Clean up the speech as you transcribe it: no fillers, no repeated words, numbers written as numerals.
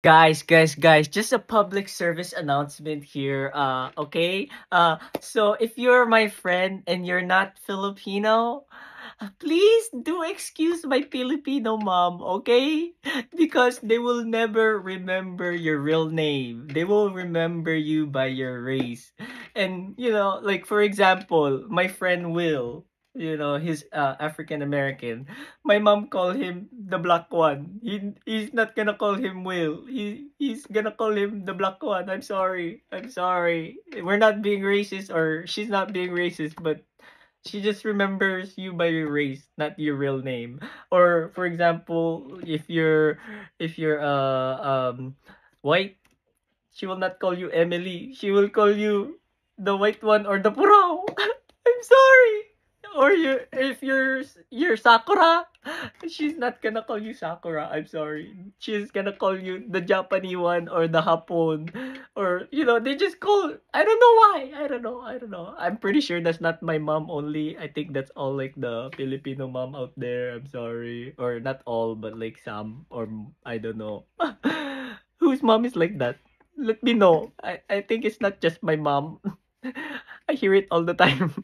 Guys, just a public service announcement here. Okay? So if you're my friend and you're not Filipino, please do excuse my Filipino mom, okay? Because they will never remember your real name. They will remember you by your race. And, like for example, my friend Will, he's African American. My mom call him the black one. He's not gonna call him Will. He's gonna call him the black one. I'm sorry. I'm sorry. We're not being racist, or she's not being racist, but she just remembers you by your race, not your real name. Or for example, if you're white, she will not call you Emily. She will call you the white one or the purao. I'm sorry. Or if you're Sakura, she's not gonna call you Sakura. I'm sorry. She's gonna call you the Japanese one or the Hapon, or they just call. I don't know why. I don't know. I don't know. I'm pretty sure that's not my mom only. I think that's all like the Filipino mom out there. I'm sorry, or not all, but like some, or I don't know. Whose mom is like that? Let me know. I think it's not just my mom. I hear it all the time.